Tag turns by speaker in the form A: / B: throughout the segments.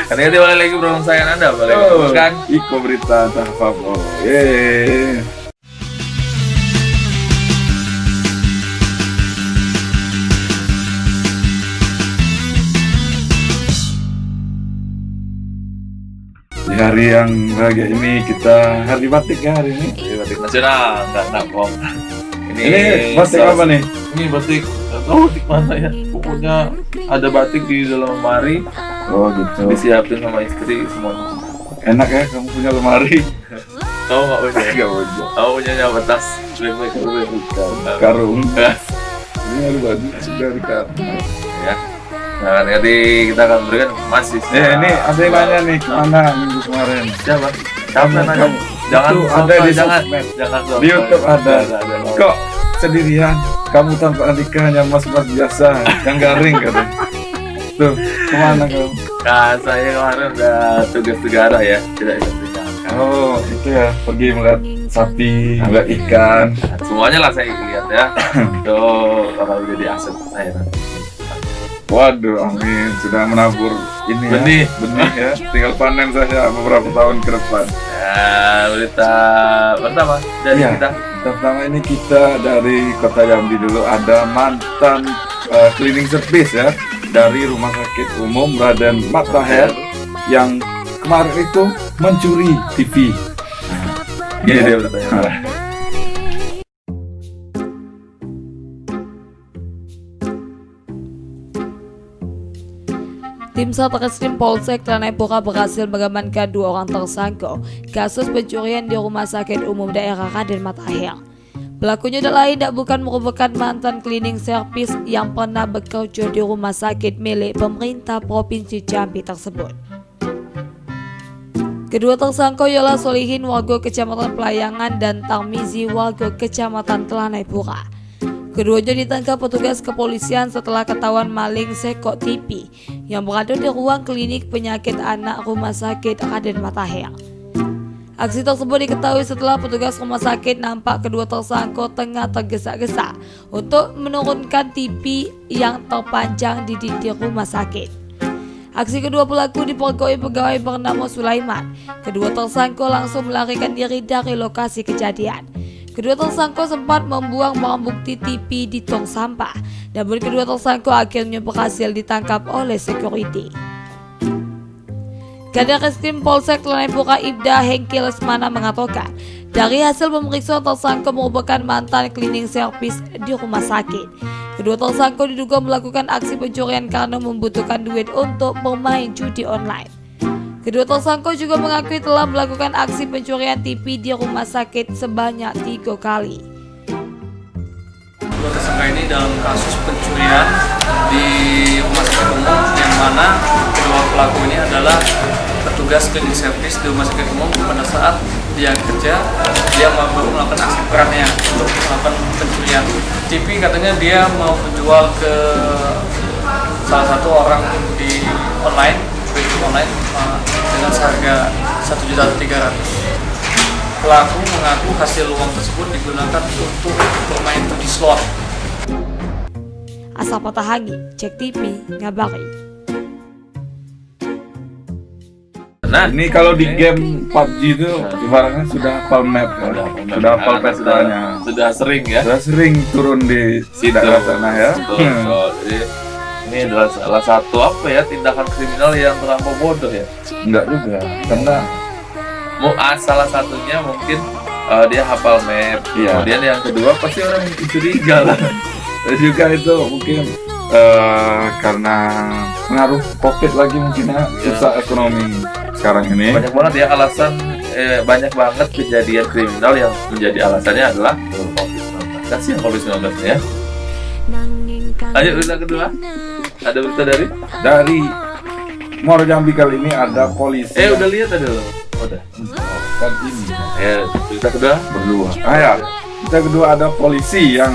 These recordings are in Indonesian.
A: Karena kita balik lagi bersama saya Anda, balik kan?
B: Iko Berita Tahfabo. Yeay. Di hari yang bahagia ini kita hari batik ya hari ini.
A: Ini batik nasional, enggak bohong.
B: Ini batik apa nih?
A: Ini batik, oh batik mana ya? Pokoknya ada batik di dalam lemari.
B: Oh gitu.
A: Disiapin sama istri semuanya.
B: Enak ya kamu punya lemari.
A: Tahu nggak punya?
B: Gak punya.
A: Tahu punya apa tas? Bukan.
B: Karung. Ini ada baju dari karung.
A: Ya. Nah, kan tadi kita akan berikan masih.
B: Ini ada yang nanya nih kemana minggu kemarin?
A: Siapa? Siapa yang nanya? Jangan
B: Itu ada di sosmed.
A: Jangan
B: Di YouTube ada. Kok sendirian? Kamu tanpa Andika hanya mas-mas biasa yang garing katanya. Tuh, kemana kamu?
A: Nah, saya kemarin udah tugas negara ya, tidak bisa tinggalkan.
B: Oh, itu ya, pergi melihat sapi, melihat ikan.
A: Semuanya lah saya lihat ya. Tuh, bakal jadi aset saya nanti.
B: Waduh, amin. Sudah menabur ini
A: Benih.
B: ya, benih ya. Tinggal panen saja beberapa tahun ke depan.
A: Ya, berita pertama dari
B: Iya.
A: kita.
B: Pertama ini kita dari Kota Jambi dulu, ada mantan cleaning service ya dari Rumah Sakit Umum Raden Matahir yang kemarin itu mencuri TV.
A: Gini dia bertanya.
C: Tim Satreskrim Polsek Tanah Pura berhasil mengamankan 2 orang tersangka kasus pencurian di Rumah Sakit Umum Daerah Raden Matahir. Pelakunya tak bukan merupakan mantan cleaning service yang pernah bekerja di rumah sakit milik pemerintah Provinsi Jambi tersebut. Kedua tersangka ialah Solihin warga Kecamatan Pelayangan dan Tarmizi warga Kecamatan Tanah Pura. Keduanya ditangkap petugas kepolisian setelah ketahuan maling sekok TV yang berada di ruang klinik penyakit anak Rumah Sakit Raden Matahir. Aksi tersebut diketahui setelah petugas rumah sakit nampak kedua tersangka tengah tergesa-gesa untuk menurunkan TV yang terpanjang di dinding rumah sakit. Aksi kedua pelaku dipergoi pegawai bernama Sulaiman. Kedua tersangka langsung melarikan diri dari lokasi kejadian. Kedua tersangka sempat membuang barang bukti TV di tong sampah, namun kedua tersangka akhirnya berhasil ditangkap oleh security. Kadar Reskrim Polsek Tanah Pura Ibda Hengki Lesmana mengatakan, dari hasil pemeriksaan tersangka merupakan mantan cleaning service di rumah sakit. Kedua tersangka diduga melakukan aksi pencurian karena membutuhkan duit untuk bermain judi online. Kedua tersangka juga mengakui telah melakukan aksi pencurian TV di rumah sakit sebanyak 3 kali.
D: Dua tersangka ini dalam kasus pencurian di rumah sakit umum yang mana kedua pelaku ini adalah petugas cleaning service di rumah sakit umum. Pada saat dia kerja, dia baru melakukan aksi perannya untuk melakukan pencurian TV. Katanya dia mau menjual ke salah satu orang di online dengan seharga 1.300.000. Pelaku mengaku hasil uang tersebut digunakan untuk bermain judi slot.
C: Asal Patahangi, Cek TV, ngabari.
A: Nah,
B: Ini kalau di game PUBG itu ibaratnya sudah hafal map ya. Sudah hafal petanya.
A: sudah sering ya.
B: Sudah sering turun di daerah sana ya.
A: Betul. Jadi ini adalah salah satu tindakan kriminal yang terlampau bodoh ya.
B: Enggak juga, karena
A: Salah satunya mungkin dia hafal map.
B: Iya.
A: Kemudian yang kedua pasti orang curiga lah.
B: dan juga itu mungkin karena pengaruh COVID lagi mungkin ya, susah ekonomi sekarang ini.
A: Banyak banget ya alasan, banyak banget kejadian kriminal yang menjadi alasannya adalah COVID-19. Kasihan COVID-19 ya. Lanjut berita kedua. Ada berita
B: Dari Muaro Jambi kali ini ada polisi.
A: udah lihat ada loh. Udah.
B: Kan ini
A: Ya, berita kedua.
B: berdua. Kita kedua ada polisi yang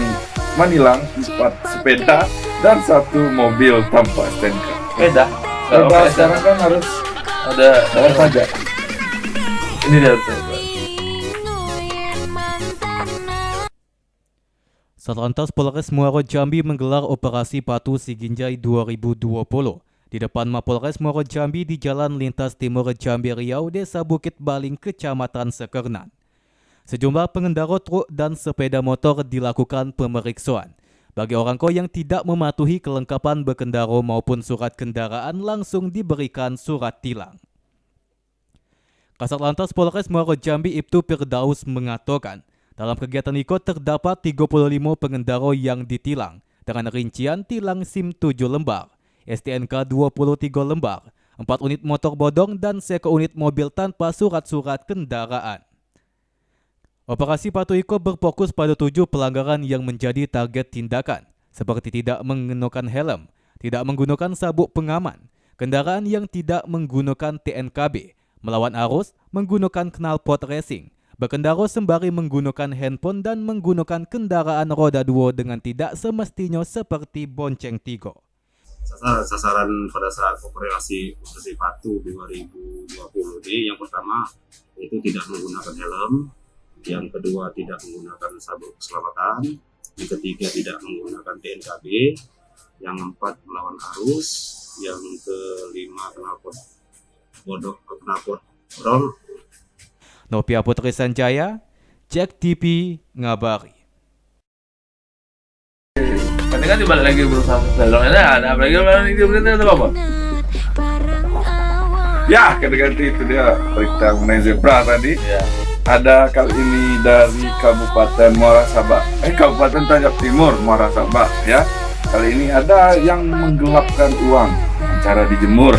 B: menilang 4 sepeda dan 1 mobil tanpa STNK.
A: Sepeda.
B: Sekarang kan harus
A: Ada
B: bayar pajak.
A: Ini dia tuh.
E: Satlantas Polres Muaro Jambi menggelar operasi Patuh Siginjai 2020. di depan Mapolres Muaro Jambi di Jalan Lintas Timur Jambi Riau, Desa Bukit Baling, Kecamatan Sekernan. Sejumlah pengendara truk dan sepeda motor dilakukan pemeriksaan. Bagi orang yang tidak mematuhi kelengkapan berkendara maupun surat kendaraan, langsung diberikan surat tilang. Kasat Lantas Polres Muaro Jambi Ibtu Firdaus mengatakan, dalam kegiatan itu terdapat 35 pengendara yang ditilang dengan rincian tilang SIM 7 lembar, STNK 23 lembar, 4 unit motor bodong dan 1 unit mobil tanpa surat-surat kendaraan. Operasi Patuh Iko berfokus pada 7 pelanggaran yang menjadi target tindakan, seperti tidak menggunakan helm, tidak menggunakan sabuk pengaman, kendaraan yang tidak menggunakan TNKB, melawan arus, menggunakan knalpot racing, berkendara sembari menggunakan handphone dan menggunakan kendaraan roda 2 dengan tidak semestinya seperti bonceng tigo.
F: Sasaran pada saat operasi Patuh 2020 ini, yang pertama itu tidak menggunakan helm, yang kedua tidak menggunakan sabuk keselamatan, yang ketiga tidak menggunakan TNKB, yang keempat melawan arus, yang kelima knalpot bodong.
E: Novia Putri Sanjaya, Jack TV ngabari.
A: Nanti kan dibalik lagi berusaha salonnya ada apa lagi ada apa?
B: Ya, ganti itu dia berita mengenai zebra tadi.
A: Ya.
B: Ada kali ini dari Kabupaten Muara Sabak, Kabupaten Tanjab Timur, Muara Sabak ya. Kali ini ada yang menggelapkan uang, cara dijemur.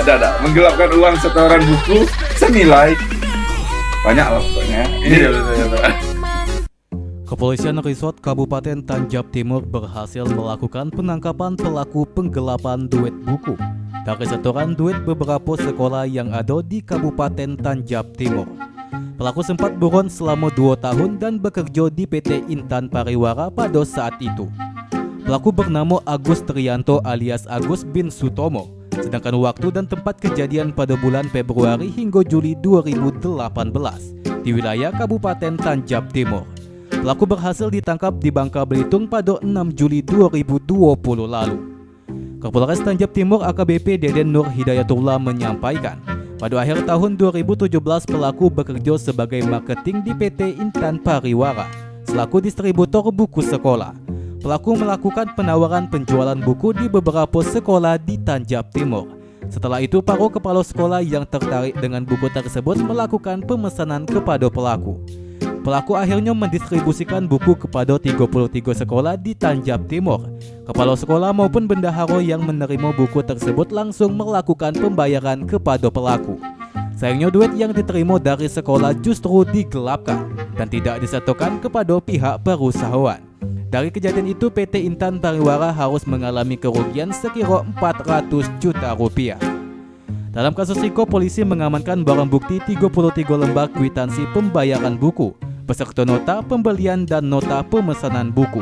B: Ada menggelapkan uang setoran buku senilai banyak lah pokoknya.
A: Iya betul.
E: Kepolisian Resort Kabupaten Tanjab Timur berhasil melakukan penangkapan pelaku penggelapan duit buku dari setoran duit beberapa sekolah yang ada di Kabupaten Tanjab Timur. Pelaku sempat buron selama 2 tahun dan bekerja di PT Intan Pariwara pada saat itu. Pelaku bernama Agus Trianto alias Agus bin Sutomo. Sedangkan waktu dan tempat kejadian pada bulan Februari hingga Juli 2018 di wilayah Kabupaten Tanjab Timur. Pelaku berhasil ditangkap di Bangka Belitung pada 6 Juli 2020 lalu. Kapolres Tanjab Timur AKBP Deden Nur Hidayatullah menyampaikan, pada akhir tahun 2017 pelaku bekerja sebagai marketing di PT Intan Pariwara selaku distributor buku sekolah. Pelaku melakukan penawaran penjualan buku di beberapa sekolah di Tanjab Timur. Setelah itu, para kepala sekolah yang tertarik dengan buku tersebut melakukan pemesanan kepada pelaku. Pelaku akhirnya mendistribusikan buku kepada 33 sekolah di Tanjab Timur. Kepala sekolah maupun bendahara yang menerima buku tersebut langsung melakukan pembayaran kepada pelaku. Sayangnya duit yang diterima dari sekolah justru digelapkan dan tidak disetokan kepada pihak perusahaan. Dari kejadian itu, PT Intan Pariwara harus mengalami kerugian sekira 400 juta rupiah. Dalam kasus itu, polisi mengamankan barang bukti 33 lembar kwitansi pembayaran buku, beserta nota pembelian dan nota pemesanan buku.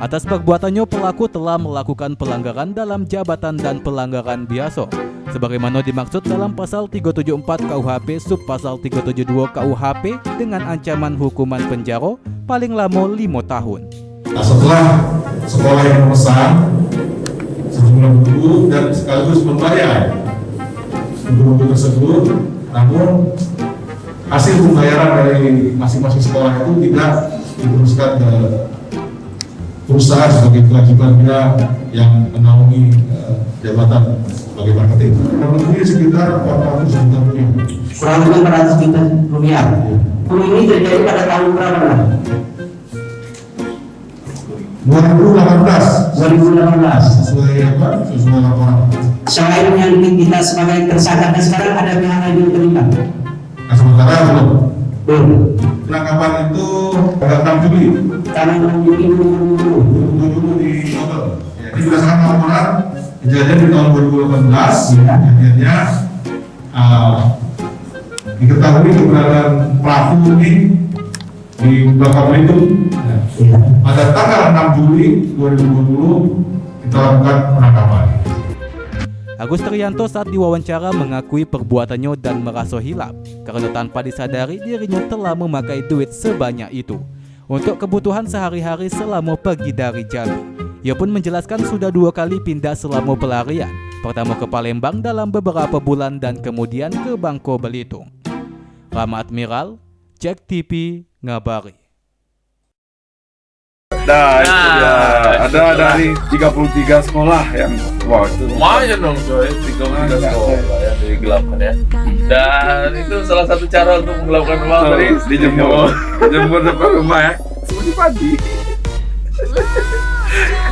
E: Atas perbuatannya, pelaku telah melakukan pelanggaran dalam jabatan dan pelanggaran biasa, sebagaimana dimaksud dalam pasal 374 KUHP sub pasal 372 KUHP dengan ancaman hukuman penjara paling lama 5 tahun.
G: Nah, setelah sekolah yang memesan sejumlah buku dan sekaligus membayar buku-buku tersebut, namun hasil pembayaran dari masing-masing sekolah itu tidak diteruskan ke perusahaan sebagai kewajibannya yang menaungi jabatan sebagai marketing. Lebih sekitar 400 juta rupiah.
H: Kurang lebih 400 juta rupiah. Ini terjadi pada tahun berapa?
G: 2018 sesuai laporan.
H: Selain yang kita sebagai tersangka sekarang ada pihak lain yang terlibat.
G: Nah, sementara belum. Penangkapan itu pada 6 Juli.
H: Tanggal 6 Juli
G: 2020 di Bogor. Ini berdasarkan laporan kejadian di tahun 2018. Kejadiannya diketahui keberadaan pelaku ini di Bangka Belitung. Pada tanggal 6 Juli 2020 kita lakukan penangkapan.
E: Agus Trianto saat diwawancara mengakui perbuatannya dan merasa hilaf karena tanpa disadari dirinya telah memakai duit sebanyak itu untuk kebutuhan sehari-hari selama pergi dari Jambi. Ia pun menjelaskan sudah 2 kali pindah selama pelarian, pertama ke Palembang dalam beberapa bulan dan kemudian ke Bangko Belitung. Rama Admiral, Cek TV, ngabari.
B: Nah, itu dia. Ada dari 33 sekolah yang wah itu
A: Lumayan dong coy, 33 sekolah yang digelapkan ya. Dan itu salah satu cara untuk menggelapkan uang tadi
B: dijemur depan rumah ya. Seperti pagi.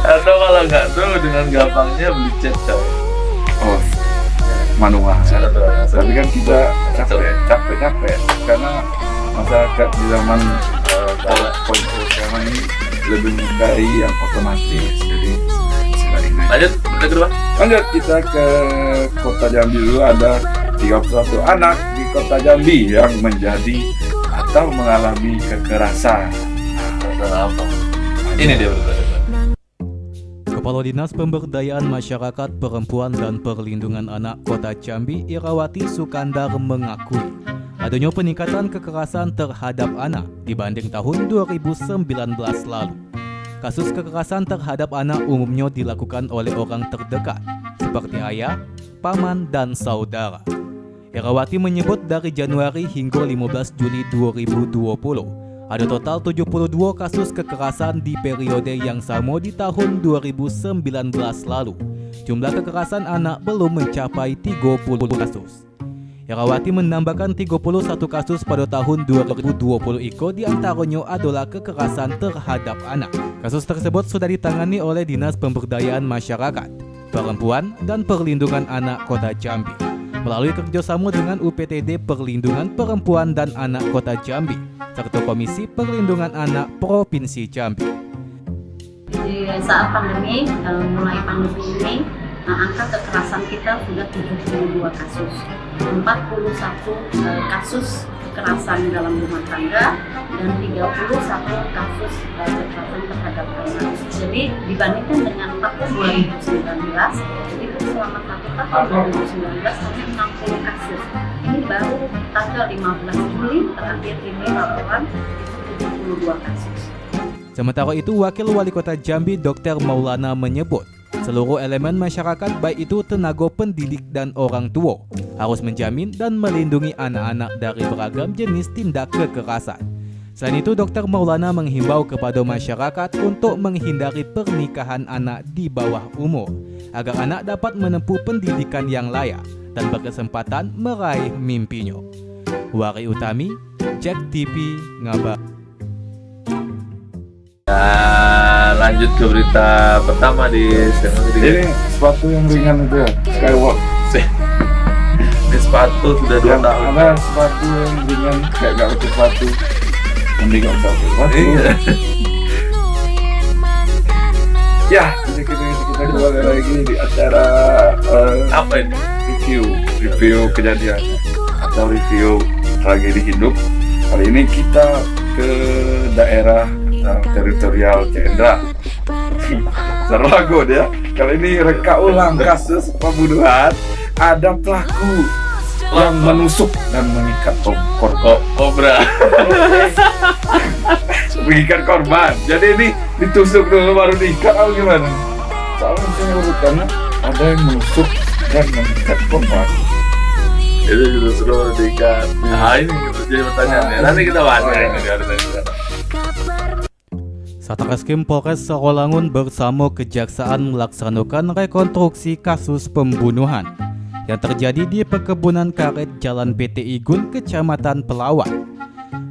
A: Atau kalau nggak tuh dengan gampangnya beli cat coy.
B: Oh, manual. Tapi kan kita capek karena masyarakat di zaman poin sekarang ini lebih menyukai yang otomatis. Jadi
A: Lanjut, berita kedua.
B: lanjut kita ke Kota Jambi dulu. Ada 31 anak di Kota Jambi yang menjadi atau mengalami kekerasan.
A: Masalah apa? Ini dia berita kedua.
E: Kepala Dinas Pemberdayaan Masyarakat Perempuan dan Perlindungan Anak Kota Jambi, Irawati Sukandar, mengakui adanya peningkatan kekerasan terhadap anak dibanding tahun 2019 lalu. Kasus kekerasan terhadap anak umumnya dilakukan oleh orang terdekat, seperti ayah, paman, dan saudara. Irawati menyebut dari Januari hingga 15 Juli 2020, ada total 72 kasus kekerasan di periode yang sama di tahun 2019 lalu. Jumlah kekerasan anak belum mencapai 30 kasus. Irawati menambahkan 31 kasus pada tahun 2020 di antaranya adalah kekerasan terhadap anak. Kasus tersebut sudah ditangani oleh Dinas Pemberdayaan Masyarakat, Perempuan, dan Perlindungan Anak Kota Jambi melalui kerjasama dengan UPTD Perlindungan Perempuan dan Anak Kota Jambi serta Komisi Perlindungan Anak Provinsi Jambi.
I: Di saat pandemi, mulai pandemi ini, angka kekerasan kita sudah 72 kasus, 41 kasus kekerasan dalam rumah tangga, dan 31 kasus kekerasan terhadap anak. Jadi dibandingkan dengan tahun 2019, itu selama 1 tahun 2019 hanya 60 kasus. Ini baru tanggal 15 Juli terakhir ini laporan itu 72 kasus.
E: Sementara itu, Wakil Wali Kota Jambi Dr. Maulana menyebut seluruh elemen masyarakat, baik itu tenaga pendidik dan orang tua, harus menjamin dan melindungi anak-anak dari beragam jenis tindak kekerasan. Selain itu, Dr. Maulana menghimbau kepada masyarakat untuk menghindari pernikahan anak di bawah umur, agar anak dapat menempuh pendidikan yang layak dan berkesempatan meraih mimpinya. Wari Utami, Cek TV, ngabar.
A: Nah, lanjut ke berita pertama di segmen ketiga.
B: Ini sepatu yang ringan itu ya, Skywalk.
A: Ini sepatu sudah 2 tahun.
B: Ada sepatu yang ringan kayak gak pakai sepatu. Mending gak usah pakai sepatu.
A: Iya.
B: Ya, jadi kita kembali lagi di acara
A: Apa ini?
B: review kejadian atau review tragedi hidup. Kali ini kita ke daerah teritorial Cendra. Sarwago dia. Kali ini reka ulang kasus pembunuhan. Ada pelaku yang menusuk dan mengikat
A: Kobra.
B: mengikat korban. Jadi ini ditusuk dulu baru diikat atau gimana? Soalnya saya urutannya ada yang menusuk dan mengikat korban.
A: Itu juga sudah diikat. Nah, ini jadi pertanyaannya. Nanti kita bahas ya.
E: Satreskrim Polres Sarolangun bersama Kejaksaan melaksanakan rekonstruksi kasus pembunuhan yang terjadi di perkebunan karet Jalan PT Igun, Kecamatan Pelawan.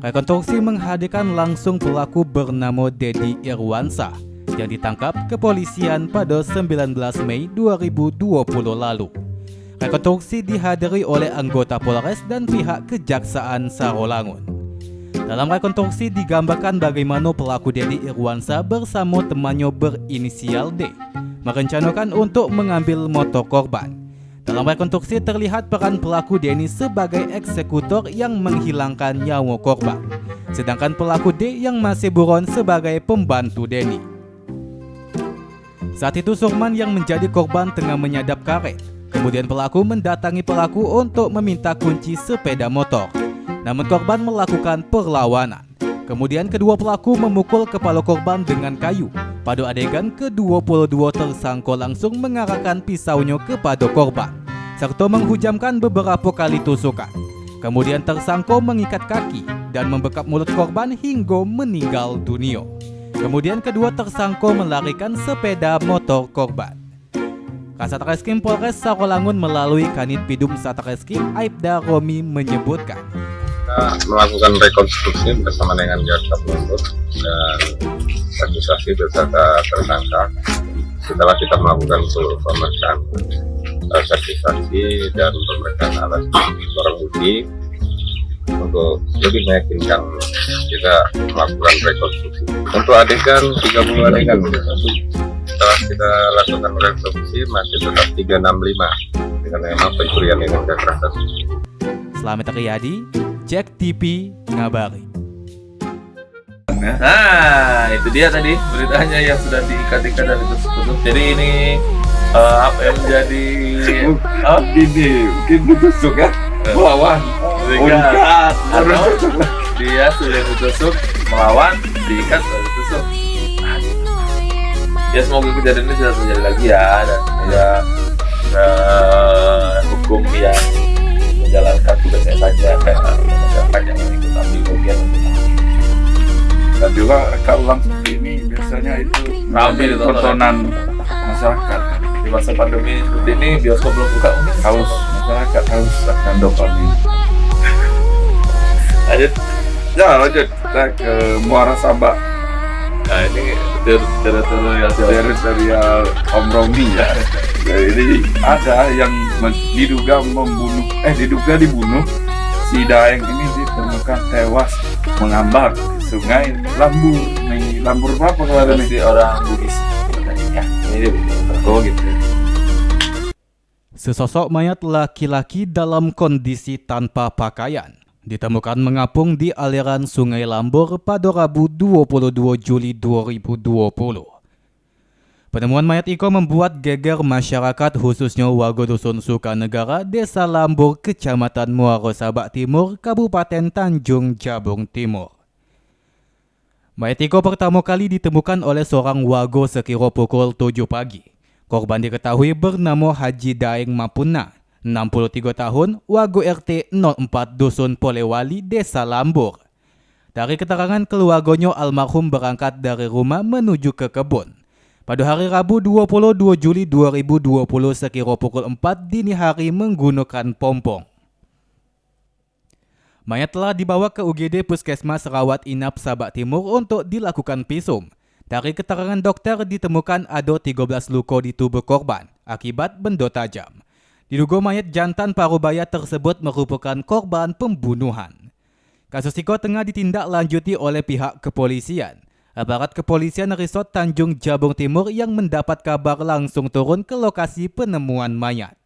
E: Rekonstruksi menghadirkan langsung pelaku bernama Dedi Irwansa yang ditangkap kepolisian pada 19 Mei 2020 lalu. Rekonstruksi dihadiri oleh anggota Polres dan pihak Kejaksaan Sarolangun. Dalam rekonstruksi digambarkan bagaimana pelaku Dedi Irwansa bersama temannya berinisial D merencanakan untuk mengambil motor korban. Dalam rekonstruksi terlihat peran pelaku Denny sebagai eksekutor yang menghilangkan nyawa korban, sedangkan pelaku D yang masih buron sebagai pembantu Denny. Saat itu Surman yang menjadi korban tengah menyadap karet. Kemudian pelaku mendatangi pelaku untuk meminta kunci sepeda motor. Namun korban melakukan perlawanan. Kemudian kedua pelaku memukul kepala korban dengan kayu Pada adegan ke-22 tersangka langsung mengarahkan pisaunya kepada korban serta menghujamkan beberapa kali tusukan. Kemudian tersangka mengikat kaki dan membekap mulut korban hingga meninggal dunia. Kemudian kedua tersangka melarikan sepeda motor korban. Kasat Reskrim Polres Sarolangun melalui Kanit Pidum Satreskrim Aibda Romi menyebutkan,
J: kita melakukan rekonstruksi bersama dengan jaksa penuntut dan administrasi beserta tersangka. Setelah kita melakukan seluruh pemeriksaan saksi-saksi dan pemeriksaan alat barang bukti untuk lebih meyakinkan, kita melakukan rekonstruksi. Untuk adegan 30 adegan, setelah kita lakukan rekonstruksi masih tetap 365 dengan memang pencurian dengan kekerasan.
E: Selamat Riyadi, Jack TV ngabari.
A: Nah, itu dia tadi beritanya yang sudah diikat-ikat dan ditusuk-tusuk. Jadi ini apa yang menjadi
B: Ini mungkin ditusuk ya, melawan,
A: ikat atau dia sudah ditusuk, melawan, diikat, lalu ditusuk. Ya semoga kejadian ini tidak terjadi lagi ya, dan ya hukum yang menjalankan tugasnya saja kayak masyarakat yang ikut ambil bagian.
B: Dan juga kaulang seperti ini biasanya itu
A: Ramai ditonton.
B: tontonan masyarakat.
A: Di masa pandemi seperti ini bioskop belum buka, mungkin
B: Haus masyarakat haus akan dopamin.
A: lanjut.
B: Ya lanjut kita ke Muara Sabak.
A: Nah ini teritorial
B: Serial Om Romi ya. Jadi ada yang diduga dibunuh. Si Daeng ini ditemukan tewas mengambang di sungai Lambur. Nih, Lambur berapa kemarin nih?
A: si orang Bugis katanya. Ini dia betul gitu.
E: Sesosok mayat laki-laki dalam kondisi tanpa pakaian ditemukan mengapung di aliran Sungai Lambur pada Rabu 22 Juli 2020. Penemuan mayat Iko membuat geger masyarakat khususnya warga Dusun Sukanegara, Desa Lambur, Kecamatan Muara Sabak Timur, Kabupaten Tanjung Jabung Timur. Mayat Iko pertama kali ditemukan oleh seorang warga sekira pukul 7 pagi. Korban diketahui bernama Haji Daeng Mapuna, 63 tahun, warga RT 04 Dusun Polewali, Desa Lambur. Dari keterangan keluarganya, almarhum berangkat dari rumah menuju ke kebun. Pada hari Rabu 22 Juli 2020 sekira pukul 4 dini hari menggunakan pompong. Mayat telah dibawa ke UGD Puskesmas Rawat Inap Sabak Timur untuk dilakukan visum. Dari keterangan dokter ditemukan ada 13 luka di tubuh korban akibat benda tajam. Diduga mayat jantan Parubaya tersebut merupakan korban pembunuhan. Kasus Iko tengah ditindaklanjuti oleh pihak kepolisian. Aparat kepolisian Resort Tanjung Jabung Timur yang mendapat kabar langsung turun ke lokasi penemuan mayat.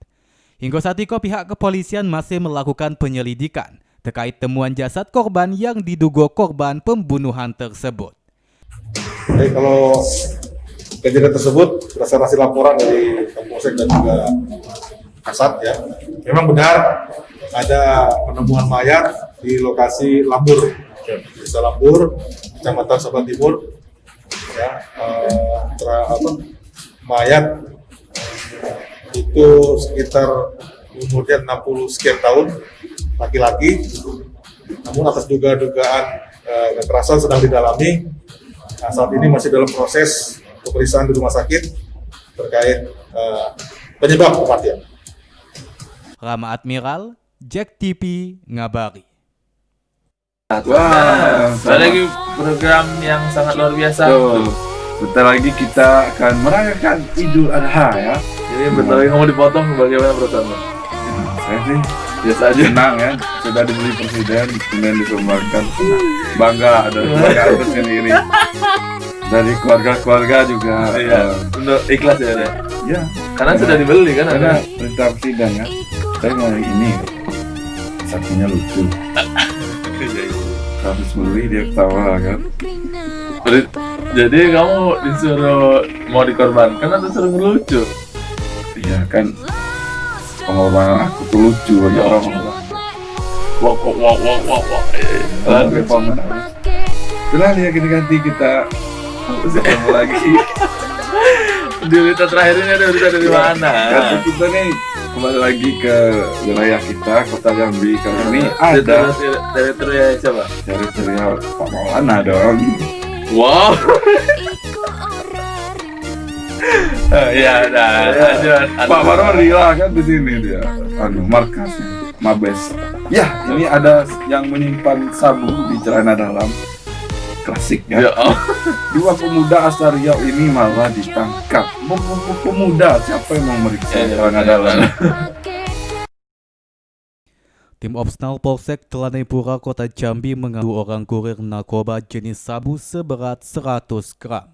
E: Hingga saat itu pihak kepolisian masih melakukan penyelidikan terkait temuan jasad korban yang diduga korban pembunuhan tersebut.
G: Jadi kalau kejadian tersebut berdasarkan hasil laporan dari Kapolsek dan juga Kasat ya, memang benar ada penemuan mayat di lokasi Lambur, Desa Lambur, Kecamatan Sabak Timur. Ya, mayat itu sekitar umurnya 60 sekian tahun, laki-laki. Namun atas dugaan kekerasan sedang didalami. Nah, saat ini masih dalam proses pemeriksaan di rumah sakit terkait penyebab kematian.
E: Rama Admiral, Jack TV ngabari.
B: Wah,
A: Ada lagi program yang sangat luar biasa.
B: Betul. Bentar lagi kita akan merayakan Idul Adha ya.
A: Jadi bentar lagi kamu dipotong, bagaimana perasaanmu?
B: Saya sih
A: Biasa aja.
B: senang ya, sudah dibeli presiden, kemudian disumbangkan. Bangga, ada kebanggaan tersendiri. Dari keluarga-keluarga juga.
A: Iya, untuk ikhlas ya deh.
B: Ya,
A: Karena sudah dibeli kan
B: ada
A: ada.
B: perintah presiden ya. Saya mau ini, sapinya lucu. Habis beli dia ketawa kan.
A: Jadi kamu disuruh mau dikorbankan atau disuruh ngelucu?
B: Iya kan, pengorbanan aku tuh lucu bagi orang-orang.
A: Wah.
B: Setelah ya ganti kita ketemu lagi.
A: Di berita terakhir ini ada berita dari mana?
B: Kata kita nih kembali lagi ke wilayah kita, Kota Jambi. Kali ini ada
A: teritorial siapa?
B: teritorial Pak Maulana dong.
A: Wow. Ya, lanjut.
B: Pak Marwarila kan di sini dia. Markasnya Mabes. Ya, ini ada yang menyimpan sabu di celana dalam. Klasik
A: Ya,
B: ya. Dua pemuda asal Riau ini malah ditangkap. Pemuda, siapa yang mau meriksa celana dalam?
E: Tim Opsnal Polsek Telanai-Pura Kota Jambi mengaku orang kurir narkoba jenis sabu seberat 100 gram.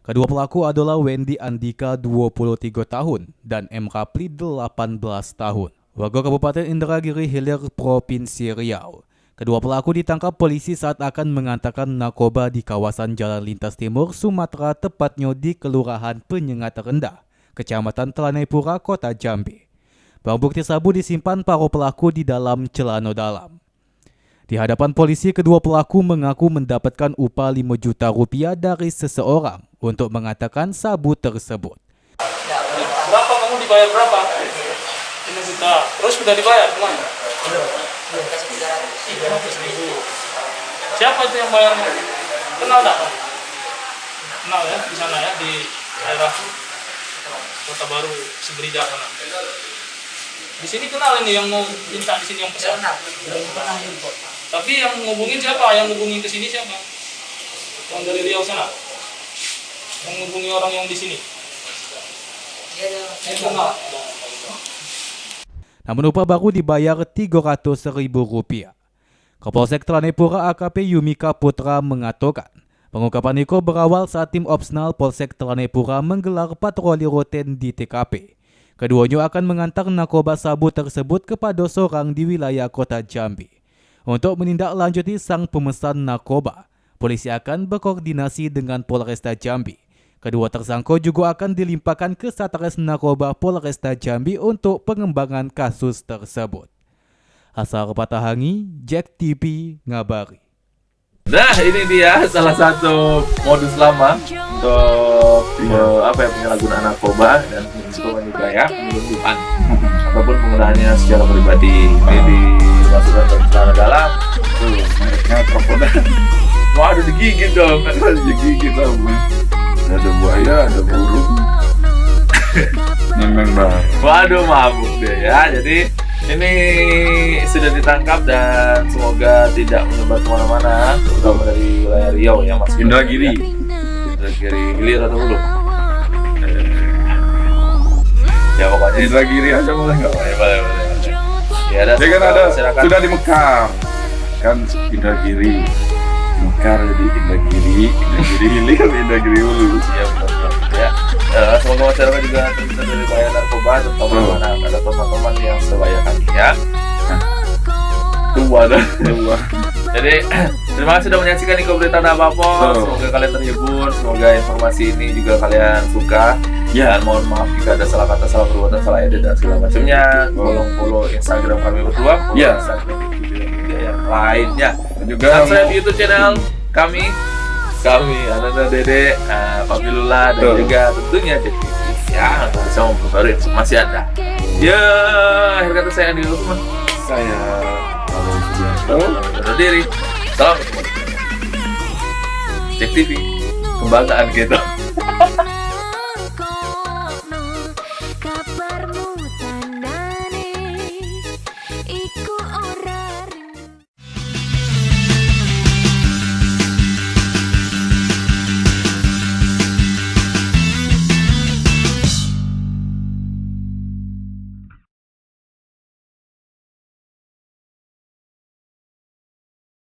E: Kedua pelaku adalah Wendy Andika 23 tahun dan M. Rapli 18 tahun. Warga Kabupaten Indragiri Hilir, Provinsi Riau. Kedua pelaku ditangkap polisi saat akan mengantarkan narkoba di kawasan Jalan Lintas Timur, Sumatera, tepatnya di Kelurahan Penyengat Rendah, Kecamatan Telanai-Pura, Kota Jambi. Barang bukti sabu disimpan para pelaku di dalam celana dalam. Di hadapan polisi, kedua pelaku mengaku mendapatkan upah 5 juta rupiah dari seseorang untuk mengatakan sabu tersebut.
D: Berapa kamu dibayar berapa? 5 juta. Terus sudah dibayar kemana?
K: Kasih 300.000.
D: Siapa itu yang bayarmu? Kenal tak? Kenal ya di sana ya, di daerah Kota Baru Segerija sana. Di sini kenal ini yang mau minta di sini yang pesan.
K: Pernah info.
D: Tapi yang ngubungin siapa? Yang ngubungin ke sini siapa? Yang dari Riau sana. Yang ngubungi orang yang di sini. Dia kenal.
E: Namun upah baru dibayar Rp300.000. Kapolsek Telanai-Pura AKP Yumika Putra mengatakan, pengungkapan itu berawal saat tim Opsnal Polsek Telanai-Pura menggelar patroli rutin di TKP. Keduanya akan mengantar narkoba sabu tersebut kepada seorang di wilayah Kota Jambi. Untuk menindaklanjuti sang pemesan narkoba, polisi akan berkoordinasi dengan Polresta Jambi. Kedua tersangka juga akan dilimpahkan ke Satres Narkoba Polresta Jambi untuk pengembangan kasus tersebut. Asal Patahangi, Jack TV ngabari.
A: Nah, ini dia salah satu modus lama untuk penyalahgunaan narkoba dan untuk menyuplai penyelundupan ataupun penggunaannya secara pribadi. Ini dimasukkan ke celana dalam.
B: Tuh, mereknya krokodil.
A: Wah, ada digigit dong.
B: Digigit sabu. Ada buaya, ada burung. Nemeng banget.
A: Waduh, mabuk deh ya. Jadi ini sudah ditangkap dan semoga tidak menyebar kemana-mana, terutama dari wilayah Riau yang masih
B: Indragiri.
A: Indragiri Hilir atau Hulu. Ya pokoknya
B: Indragiri aja boleh nggak?
A: boleh. Ya ada.
B: Dia kan ada
A: masyarakat.
B: sudah di Mekar kan Indragiri. Mekar jadi Indragiri Hilir, Indragiri Hulu.
A: Ya betul. Ya. Semoga masyarakat juga terhindar dari bahaya narkoba, terutama anak ada teman-teman yang sebaya kami ya. Tua dah. Jadi terima kasih sudah menyaksikan Niko Berita Apa-apa. Semoga kalian terhibur, semoga informasi ini juga kalian suka. Ya, dan mohon maaf jika ada salah kata, salah perbuatan, salah edit dan segala macamnya. Tolong follow Instagram kami berdua, follow Instagram media yang lainnya. Dan juga subscribe YouTube channel kami Ananda Dede, Fabiola dan juga tentunya Jack TV ya, untuk bisa memperbarui informasi Anda. Ya, akhir kata saya Andi Lukman.
B: Saya Paulus Subianto
A: Undur diri. Salam Jack TV, kebanggaan kita.